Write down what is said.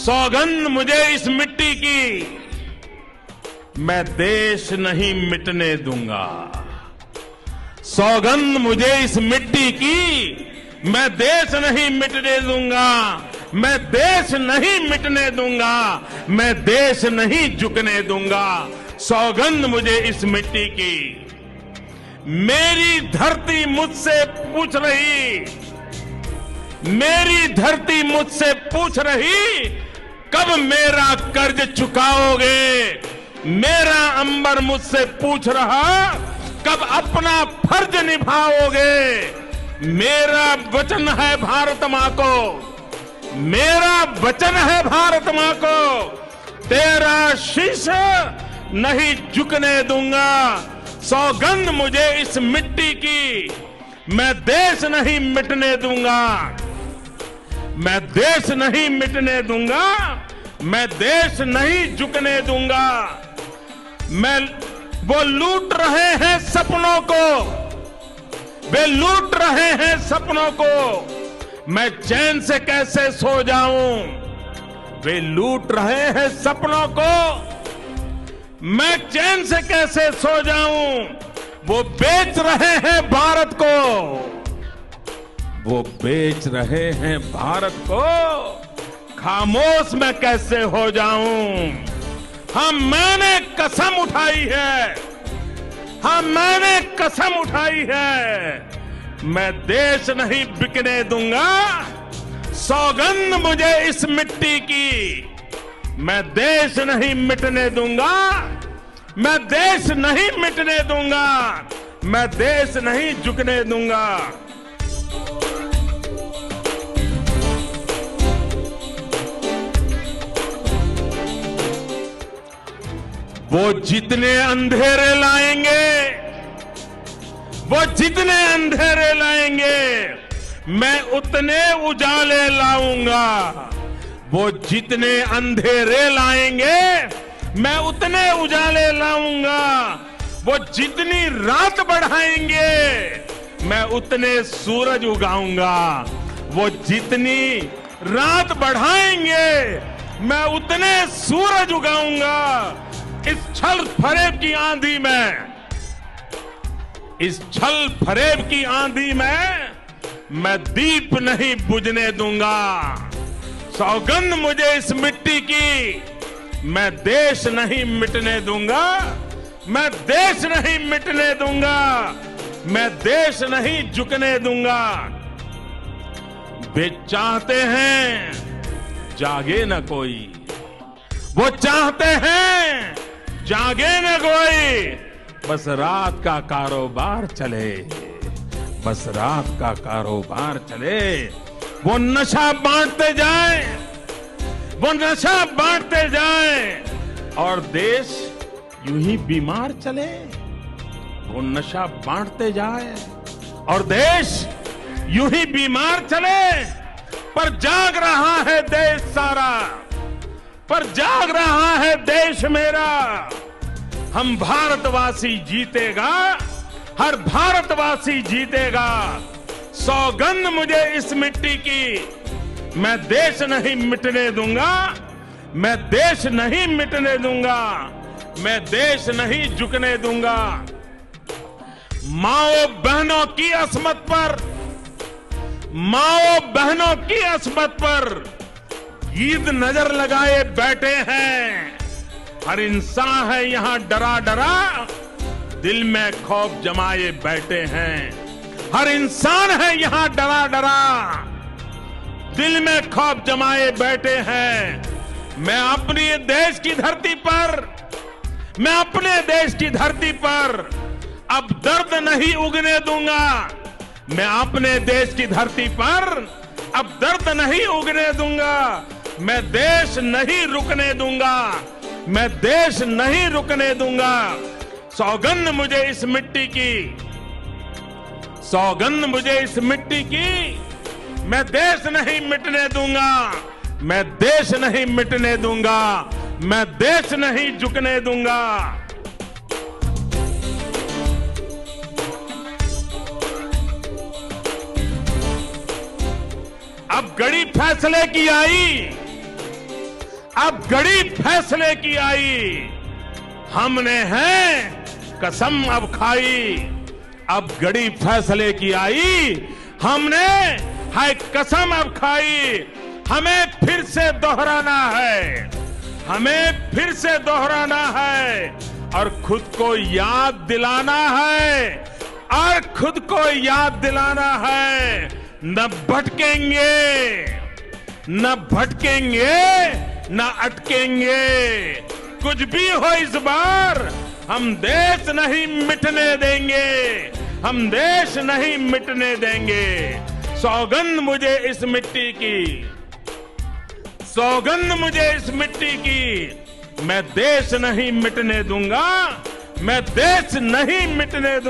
सौगंध मुझे इस मिट्टी की, मैं देश नहीं मिटने दूंगा। सौगंध मुझे इस मिट्टी की, मैं देश नहीं मिटने दूंगा। मैं देश नहीं मिटने दूंगा, मैं देश नहीं झुकने दूंगा। सौगंध मुझे इस मिट्टी की। मेरी धरती मुझसे पूछ रही, मेरी धरती मुझसे पूछ रही, कब मेरा कर्ज चुकाओगे। मेरा अंबर मुझसे पूछ रहा, कब अपना फर्ज निभाओगे। मेरा वचन है भारत मां को, मेरा वचन है भारत मां को, तेरा शीश नहीं झुकने दूंगा। सौगंध मुझे इस मिट्टी की, मैं देश नहीं मिटने दूंगा। मैं देश नहीं मिटने दूंगा, मैं देश नहीं झुकने दूंगा। वो लूट रहे हैं सपनों को, वे लूट रहे हैं सपनों को, मैं चैन से कैसे सो जाऊं। वे लूट रहे हैं सपनों को, मैं चैन से कैसे सो जाऊं। वो बेच रहे हैं भारत को, वो बेच रहे हैं भारत को, खामोश मैं कैसे हो जाऊं। हाँ मैंने कसम उठाई है, हाँ मैंने कसम उठाई है, मैं देश नहीं बिकने दूंगा। सौगंध मुझे इस मिट्टी की, मैं देश नहीं मिटने दूंगा। मैं देश नहीं मिटने दूंगा, मैं देश नहीं झुकने दूंगा। वो जितने अंधेरे लाएंगे, वो जितने अंधेरे लाएंगे, मैं उतने उजाले लाऊंगा। वो जितने अंधेरे लाएंगे, मैं उतने उजाले लाऊंगा। वो जितनी रात बढ़ाएंगे, मैं उतने सूरज उगाऊंगा। वो जितनी रात बढ़ाएंगे, मैं उतने सूरज उगाऊंगा। इस छल फरेब की आंधी में, इस छल फरेब की आंधी में मैं दीप नहीं बुझने दूंगा। सौगंध मुझे इस मिट्टी की, मैं देश नहीं मिटने दूंगा। मैं देश नहीं मिटने दूंगा, मैं देश नहीं झुकने दूंगा। वे चाहते हैं जागे न कोई, वो चाहते हैं जागे न कोई, बस रात का कारोबार चले, बस रात का कारोबार चले। वो नशा बांटते जाए, वो नशा बांटते जाए, और देश यूं ही बीमार चले। वो नशा बांटते जाए और देश यूं ही बीमार चले। पर जाग रहा है देश सारा, पर जाग रहा है देश मेरा। हम भारतवासी जीतेगा, हर भारतवासी जीतेगा। सौगंध मुझे इस मिट्टी की, मैं देश नहीं मिटने दूंगा। मैं देश नहीं मिटने दूंगा, मैं देश नहीं झुकने दूंगा। माओ बहनों की अस्मत पर, माओ बहनों की अस्मत पर ईद नजर लगाए बैठे हैं। हर इंसान है यहां डरा डरा, दिल में खौफ जमाए बैठे हैं। हर इंसान है यहां डरा डरा, दिल में खौफ जमाए बैठे हैं। मैं अपनी देश की धरती पर, मैं अपने देश की धरती पर अब दर्द नहीं उगने दूंगा। मैं अपने देश की धरती पर अब दर्द नहीं उगने दूंगा। मैं देश नहीं रुकने दूंगा, मैं देश नहीं रुकने दूंगा। सौगंध मुझे इस मिट्टी की, सौगंध मुझे इस मिट्टी की, मैं देश नहीं मिटने दूंगा। मैं देश नहीं मिटने दूंगा, मैं देश नहीं झुकने दूंगा। अब घड़ी फैसले की आई, अब घड़ी फैसले की आई, हमने है कसम अब खाई। अब घड़ी फैसले की आई, हमने है कसम अब खाई। हमें फिर से दोहराना है, हमें फिर से दोहराना है और खुद को याद दिलाना है, और खुद को याद दिलाना है। न भटकेंगे, न भटकेंगे, न अटकेंगे। कुछ भी हो इस बार, हम देश नहीं मिटने देंगे, हम देश नहीं मिटने देंगे। सौगंध मुझे इस मिट्टी की, सौगंध मुझे इस मिट्टी की। मैं देश नहीं मिटने दूंगा, मैं देश नहीं मिटने दूंगा।